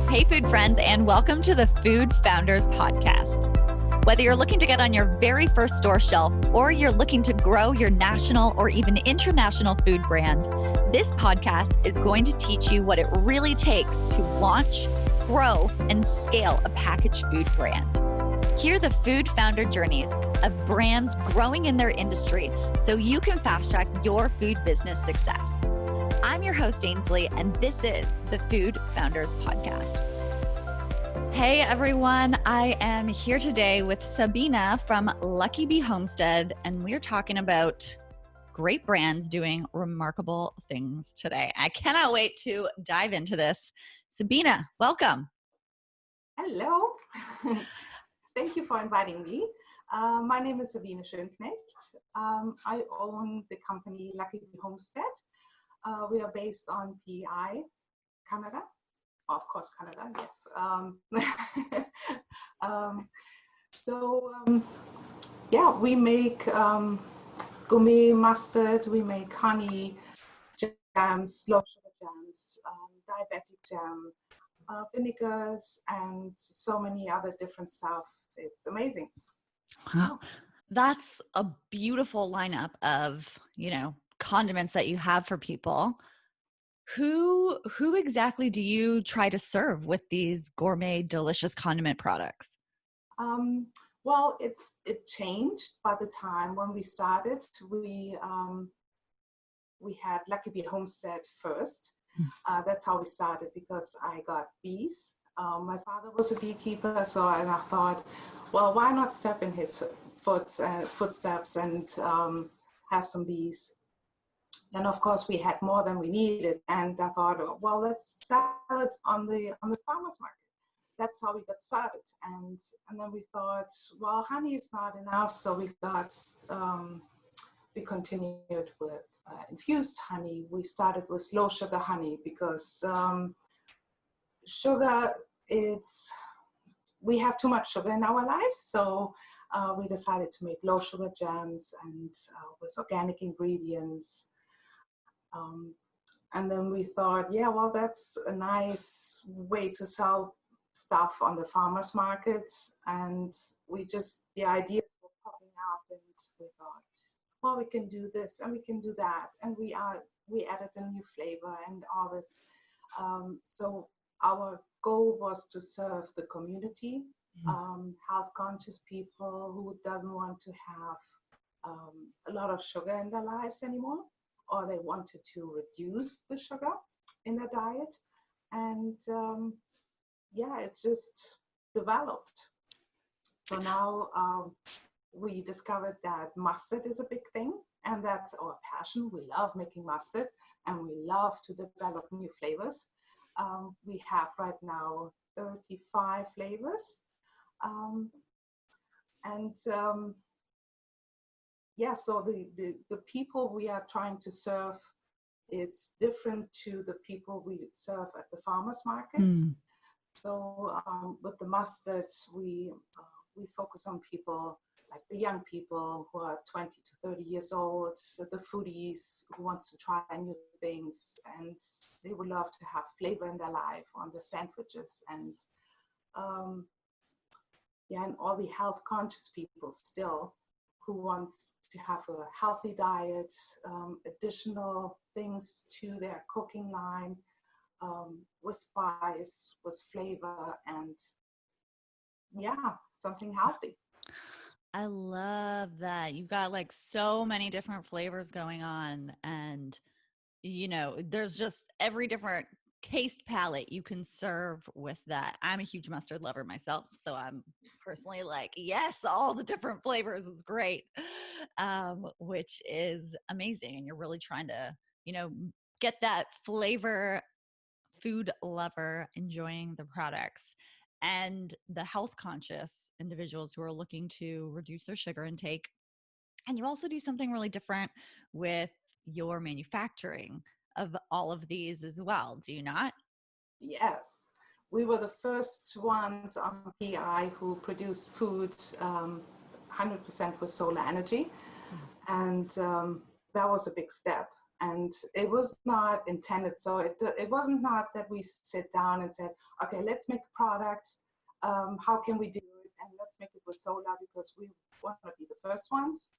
Hey, food friends, and welcome to the Food Founders Podcast. Whether you're looking to get on your very first store shelf or you're looking to grow your national or even international food brand, this podcast is going to teach you what it really takes to launch, grow, and scale a packaged food brand. Hear the food founder journeys of brands growing in their industry so you can fast track your food business success. I'm your host, Ainsley, and this is the Food Founders Podcast. Hey everyone, I am here today with Sabine from Lucky Bee Homestead, and we're talking about great brands doing remarkable things today. I cannot wait to dive into this. Sabine, welcome. Hello. Thank you for inviting me. My name is Sabine Schoenknecht. I own the company Lucky Bee Homestead. We are based on PEI, Canada. Of course, Canada, yes. We make gourmet mustard, we make honey, jams, low sugar jams, diabetic jam, vinegars, and so many other different stuff. It's amazing. Wow. That's a beautiful lineup of, condiments that you have for people. Who exactly do you try to serve with these gourmet, delicious condiment products? Well, it changed by the time when we started. We had Lucky Bee Homestead first. That's how we started because I got bees. My father was a beekeeper, so I thought, well, why not step in his footsteps and have some bees? Then, of course, we had more than we needed, and I thought, well, let's sell it on the farmers market. That's how we got started, and then we thought, well, honey is not enough, so we continued with infused honey. We started with low sugar honey because sugar, we have too much sugar in our lives, so we decided to make low sugar jams and with organic ingredients. And then we thought, yeah, well, that's a nice way to sell stuff on the farmers market. And the ideas were popping up, and we thought, well, we can do this and we can do that. And we added a new flavor and all this. So our goal was to serve the community, health conscious people who doesn't want to have a lot of sugar in their lives anymore, or they wanted to reduce the sugar in their diet. And it just developed. So now we discovered that mustard is a big thing, and that's our passion. We love making mustard, and we love to develop new flavors. We have right now 35 flavors. So the people we are trying to serve, it's different to the people we serve at the farmers market. So with the mustard, we focus on people like the young people who are 20 to 30 years old, the foodies who wants to try new things, and they would love to have flavor in their life on the sandwiches, and and all the health conscious people still who want to have a healthy diet, additional things to their cooking line, with spice, with flavor, and something healthy. I love that. You've got like so many different flavors going on, and there's just every different taste palette you can serve with that. I'm a huge mustard lover myself, so I'm personally like, yes, all the different flavors is great, which is amazing. And you're really trying to, get that flavor food lover enjoying the products and the health conscious individuals who are looking to reduce their sugar intake. And you also do something really different with your manufacturing of all of these as well, do you not? Yes. We were the first ones on PI who produced food 100% with solar energy. And that was a big step And it was not intended. So it wasn't not that we sit down and said, okay, let's make a product. How can we do it? And let's make it with solar because we want to be the first ones.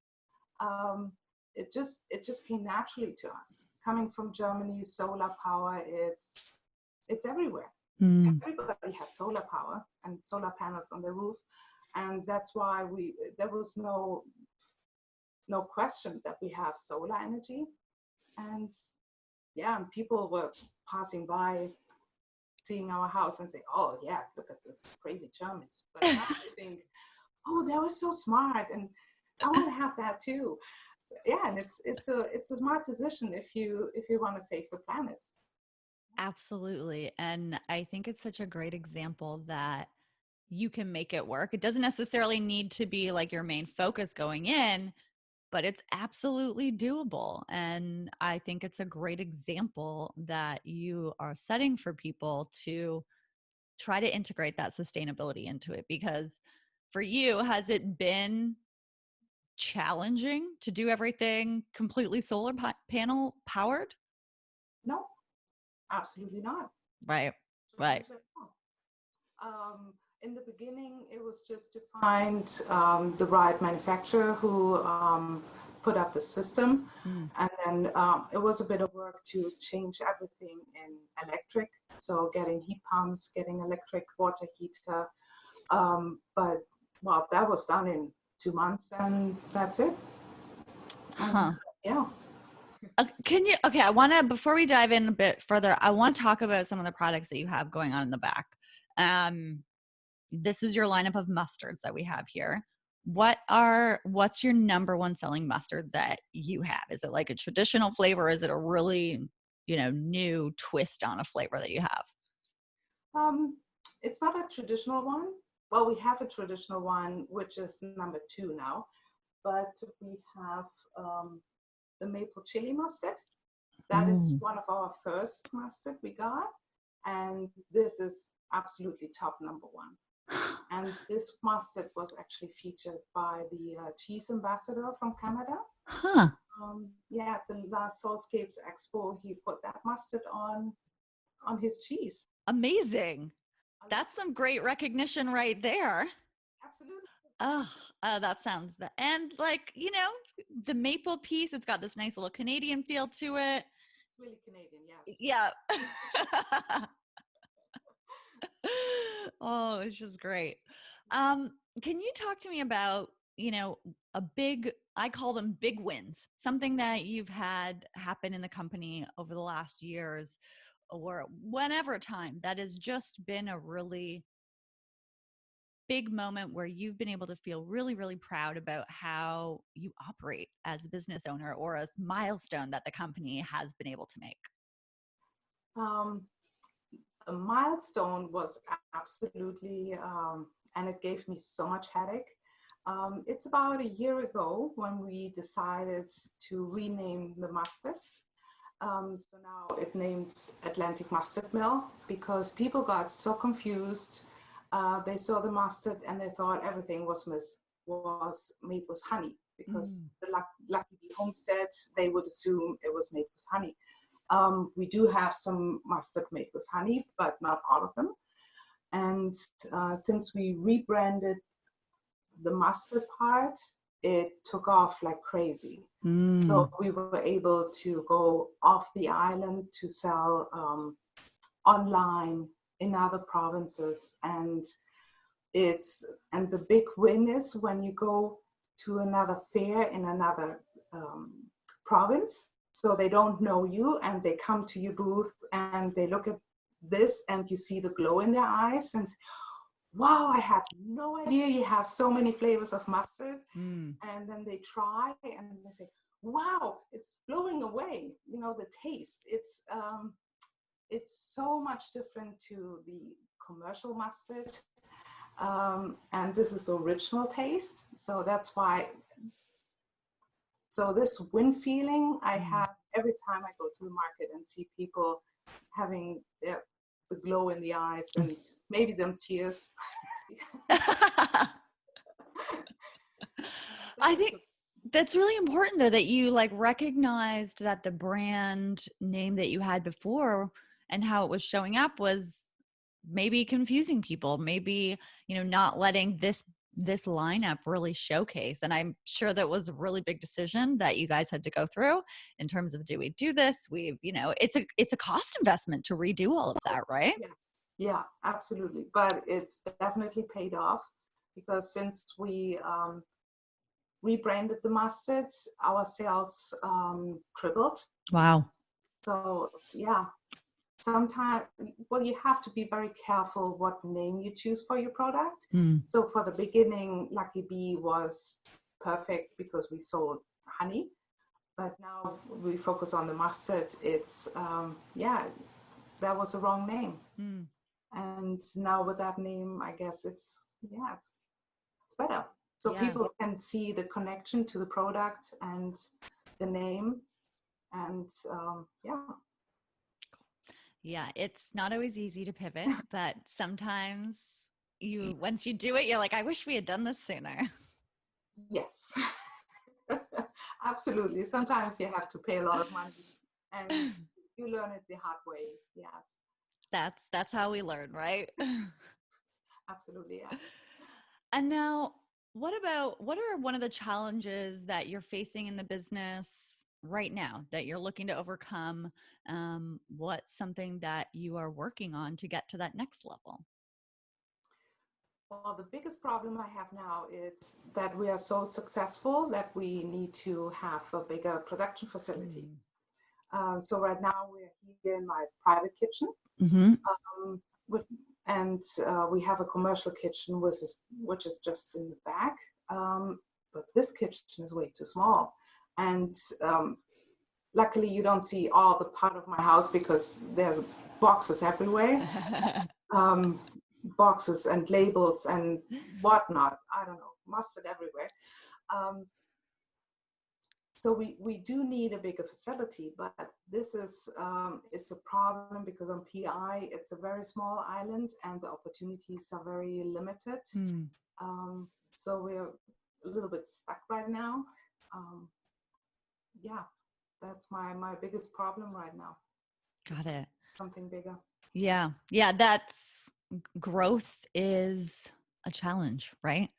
It just came naturally to us. Coming from Germany, solar power, it's everywhere. Everybody has solar power and solar panels on their roof. And that's why there was no question that we have solar energy. And yeah, and people were passing by, seeing our house and say, oh yeah, look at this crazy Germans. But now they think, oh, they were so smart and I want to have that too. Yeah, and it's a smart decision if you want to save the planet. Absolutely. And I think it's such a great example that you can make it work. It doesn't necessarily need to be like your main focus going in, but it's absolutely doable. And I think it's a great example that you are setting for people to try to integrate that sustainability into it. Because for you, has it been challenging to do everything completely solar panel powered? No, absolutely not. Right. Right. In the beginning, it was just to find the right manufacturer who put up the system. And then it was a bit of work to change everything in electric. So getting heat pumps, getting electric water heater. But well, that was done in 2 months and that's it. Yeah. Okay, I want to, before we dive in a bit further, I want to talk about some of the products that you have going on in the back. This is your lineup of mustards that we have here. What's your number one selling mustard that you have? Is it like a traditional flavor? Or is it a really, new twist on a flavor that you have? It's not a traditional one. Well, we have a traditional one, which is number 2 now, but we have the maple chili mustard. That is one of our first mustard we got. And this is absolutely top number 1. And this mustard was actually featured by the cheese ambassador from Canada. Yeah, at the last Saltscapes Expo, he put that mustard on his cheese. Amazing. That's some great recognition right there. Absolutely. Oh, that sounds and like, the maple piece, it's got this nice little Canadian feel to it. It's really Canadian, yes. Yeah. Oh, it's just great. Can you talk to me about, I call them big wins, something that you've had happen in the company over the last years or whenever time that has just been a really big moment where you've been able to feel really, really proud about how you operate as a business owner or a milestone that the company has been able to make? A milestone was absolutely, and it gave me so much headache. It's about a year ago when we decided to rename the mustard. So now it named Atlantic Mustard Mill because people got so confused. They saw the mustard and they thought everything was made with honey because the Lucky Bee Homestead, they would assume it was made with honey. We do have some mustard made with honey, but not all of them. And since we rebranded the mustard part, it took off like crazy. So we were able to go off the island to sell online in other provinces. And the big win is when you go to another fair in another province. So they don't know you and they come to your booth and they look at this and you see the glow in their eyes and say, wow, I had no idea you have so many flavors of mustard. And then they try and they say, wow, it's blowing away. The taste, it's so much different to the commercial mustard. And this is original taste. So that's why. So this win feeling I have every time I go to the market and see people having the glow in the eyes and maybe them tears. I think That's really important though, that you like recognized that the brand name that you had before and how it was showing up was maybe confusing people, maybe, not letting this lineup really showcase. And I'm sure that was a really big decision that you guys had to go through in terms of, do we do this? It's a cost investment to redo all of that, right? Yeah, yeah, absolutely. But it's definitely paid off because since we rebranded the mustard, our sales tripled. Wow. So yeah, sometimes, well, you have to be very careful what name you choose for your product. So for the beginning, Lucky Bee was perfect because we sold honey, but now we focus on the mustard. It's that was the wrong name. And now with that name, I guess it's better. So people can see the connection to the product and the name, and Yeah, it's not always easy to pivot, but sometimes once you do it, you're like, I wish we had done this sooner. Yes, absolutely. Sometimes you have to pay a lot of money and you learn it the hard way. Yes. That's how we learn, right? Absolutely, yeah. And now, what are one of the challenges that you're facing in the business right now that you're looking to overcome? What's something that you are working on to get to that next level? Well, the biggest problem I have now is that we are so successful that we need to have a bigger production facility. So right now we're here in my private kitchen, and we have a commercial kitchen which is just in the back. But this kitchen is way too small, and luckily you don't see all the part of my house because there's boxes everywhere. Boxes and labels and whatnot. I don't know, mustard everywhere. So we do need a bigger facility, but this is it's a problem because on PI it's a very small island and the opportunities are very limited. So we're a little bit stuck right now. That's my biggest problem right now. Got it. Something bigger. Yeah. Growth is a challenge, right?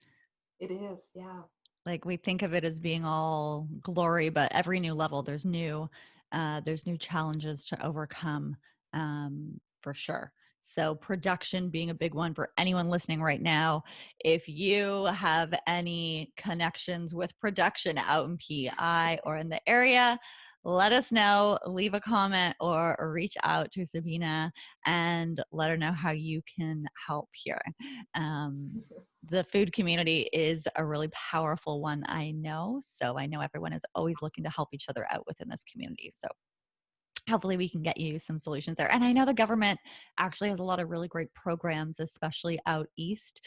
It is, yeah. Like we think of it as being all glory, but every new level, there's new challenges to overcome, for sure. So production being a big one for anyone listening right now. If you have any connections with production out in PI or in the area, let us know, leave a comment or reach out to Sabine and let her know how you can help here. The food community is a really powerful one, I know. So I know everyone is always looking to help each other out within this community. So hopefully we can get you some solutions there. And I know the government actually has a lot of really great programs, especially out east.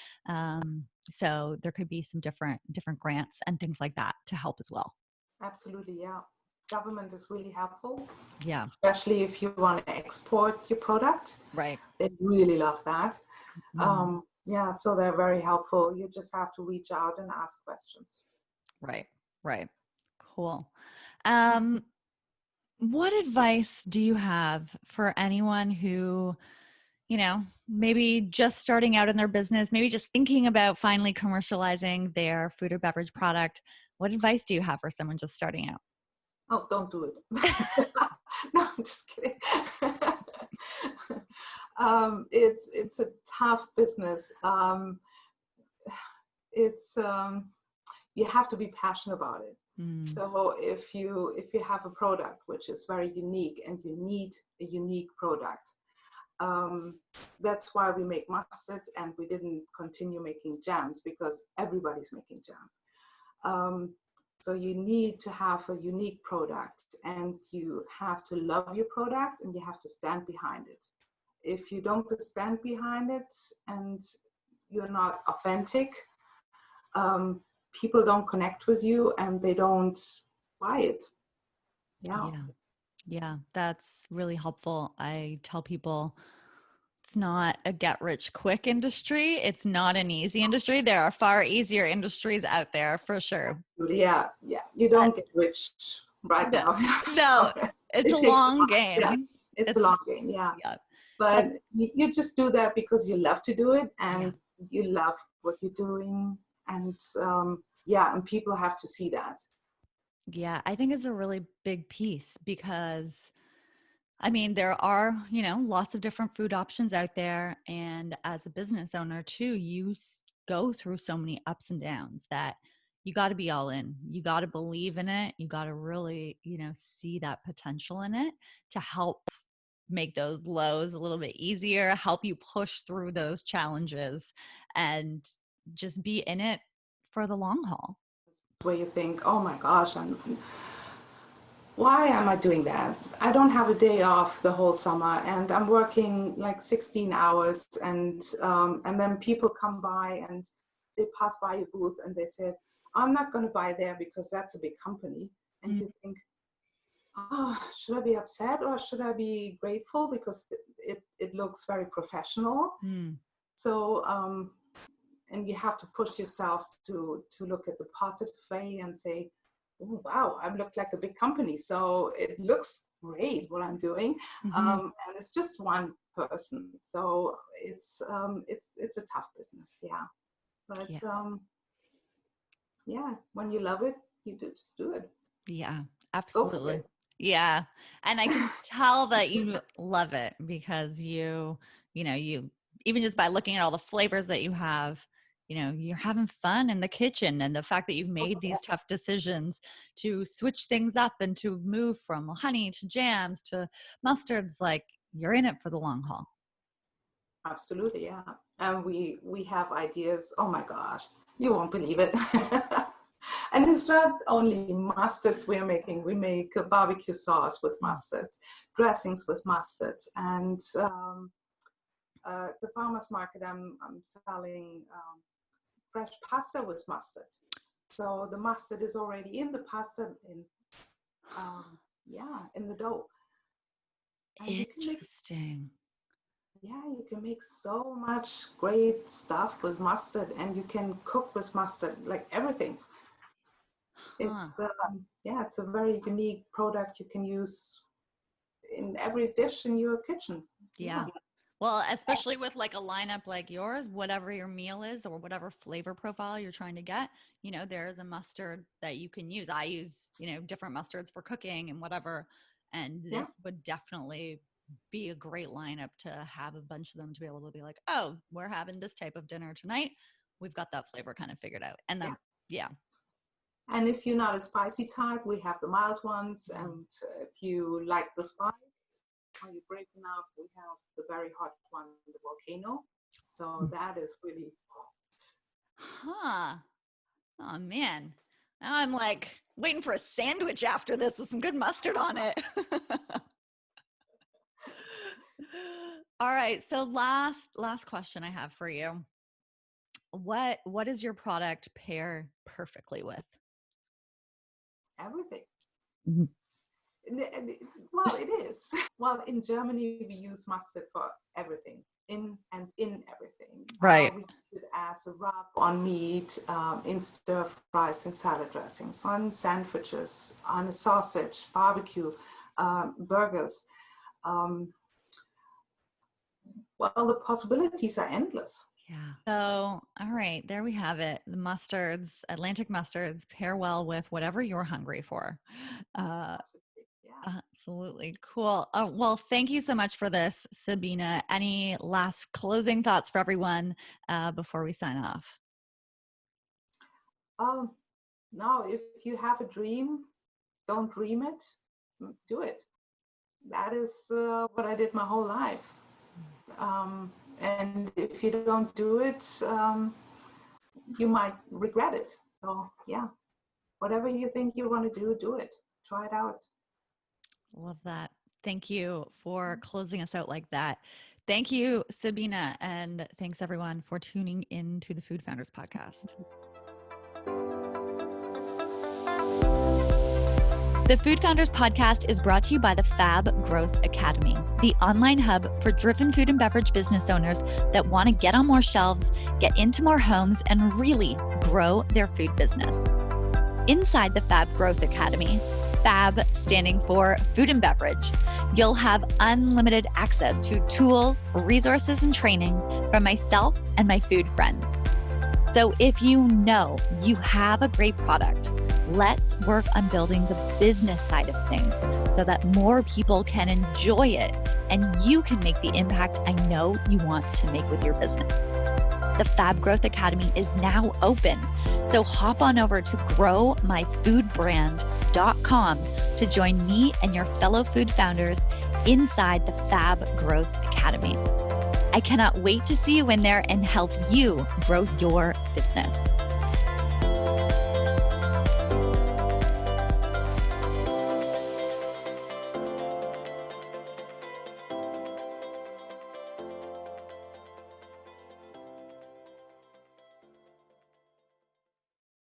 So there could be some different grants and things like that to help as well. Absolutely, yeah. Government is really helpful. Yeah. Especially if you want to export your product. Right. They really love that. So they're very helpful. You just have to reach out and ask questions. Right. Cool. What advice do you have for anyone who, maybe just starting out in their business, maybe just thinking about finally commercializing their food or beverage product? What advice do you have for someone just starting out? Oh, don't do it. No, I'm just kidding. It's a tough business. You have to be passionate about it. So if you have a product which is very unique and you need a unique product, that's why we make mustard and we didn't continue making jams because everybody's making jam. So you need to have a unique product and you have to love your product and you have to stand behind it. If you don't stand behind it and you're not authentic, people don't connect with you and they don't buy it. Yeah, that's really helpful. I tell people it's not a get rich quick industry. It's not an easy industry. There are far easier industries out there for sure. Yeah. You don't get rich right No, now. no, it's It a takes long time. Yeah, game. it's a long game. Yeah. Yeah. But That's, you just do that because you love to do it yeah. and you love what you're doing. And and people have to see that. Yeah. I think it's a really big piece because I mean, there are, lots of different food options out there. And as a business owner too, go through so many ups and downs that you got to be all in. You got to believe in it. You got to really, see that potential in it to help make those lows a little bit easier, help you push through those challenges and just be in it for the long haul. Where you think, oh my gosh, why am I doing that? I don't have a day off the whole summer, and I'm working like 16 hours, and then people come by and they pass by your booth and they say, I'm not going to buy there because that's a big company. And you think, oh, should I be upset or should I be grateful because it looks very professional? So and you have to push yourself to look at the positive way and say, oh, wow, I look like a big company, so it looks great what I'm doing. And it's just one person, so it's a tough business, yeah. But when you love it, you just do it. Yeah, Go for absolutely. it. Yeah. And I can tell that you love it because you even just by looking at all the flavors that you have, you're having fun in the kitchen. And the fact that you've made these tough decisions to switch things up and to move from honey to jams to mustards, like you're in it for the long haul. Absolutely, yeah. And we have ideas, oh my gosh, you won't believe it. And it's not only mustards we're making. We make a barbecue sauce with mustard, dressings with mustard, and the farmer's market I'm selling fresh pasta with mustard. So the mustard is already in the pasta in the dough. And interesting. You can make so much great stuff with mustard, and you can cook with mustard, like everything. It's it's a very unique product you can use in every dish in your kitchen. Yeah. Well, especially with like a lineup like yours, whatever your meal is or whatever flavor profile you're trying to get, there's a mustard that you can use. I use, different mustards for cooking and whatever. And this would definitely be a great lineup to have a bunch of them to be able to be like, oh, we're having this type of dinner tonight. We've got that flavor kind of figured out. And then, And if you're not a spicy type, we have the mild ones. And if you like the spice, or you're brave enough, we have the very hot one, the volcano. So that is really. Oh man. Now I'm like waiting for a sandwich after this with some good mustard on it. All right. So last question I have for you. What does your product pair perfectly with? Everything. Well, it is. Well, in Germany, we use mustard for everything, in everything. Right. We use it as a rub on meat, in stir fries and salad dressings, on sandwiches, on a sausage, barbecue, burgers. Well, the possibilities are endless. Yeah. So, all right, there we have it. The mustards, Atlantic mustards, pair well with whatever you're hungry for. Absolutely. Cool. Well, thank you so much for this, Sabine. Any last closing thoughts for everyone before we sign off? No, if you have a dream, don't dream it, do it. That is what I did my whole life. And if you don't do it, you might regret it. So whatever you think you want to do it. Try it out. Love that. Thank you for closing us out like that. Thank you, Sabine. And thanks everyone for tuning in to the Food Founders Podcast. The Food Founders Podcast is brought to you by the Fab Growth Academy, the online hub for driven food and beverage business owners that want to get on more shelves, get into more homes, and really grow their food business. Inside the Fab Growth Academy, Fab standing for food and beverage, you'll have unlimited access to tools, resources, and training from myself and my food friends. So if you know you have a great product, let's work on building the business side of things so that more people can enjoy it and you can make the impact I know you want to make with your business. The Fab Growth Academy is now open. So hop on over to growmyfoodbrand.com to join me and your fellow food founders inside the Fab Growth Academy. I cannot wait to see you in there and help you grow your business.